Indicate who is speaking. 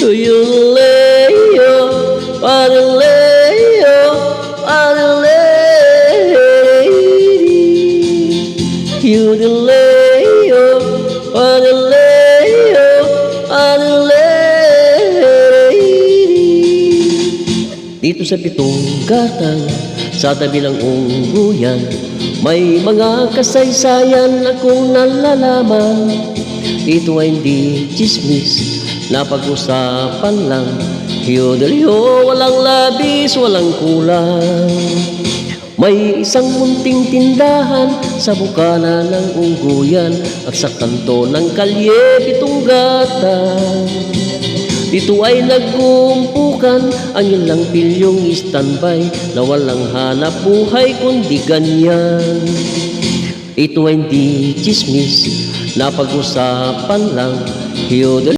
Speaker 1: Yudeleyo, padeleyo, padeledi. Yudeleyo, padeleyo, padeledi. Dito sa pitong gatang, sa tabi ng ungguyan, may mga kasaysayan akong nalalaman. Ito ay hindi chismis, na pag-usapan lang. Yodel-yo, walang labis, walang kulang. May isang munting tindahan sa bukana ng ungguyan at sa kanto ng kalye pitong gatang. Dito ay nagumpukan ang ilang pilyong standby na walang hanap buhay kundi ganyan. Ito ay hindi chismis, na pag-usapan lang. Yodel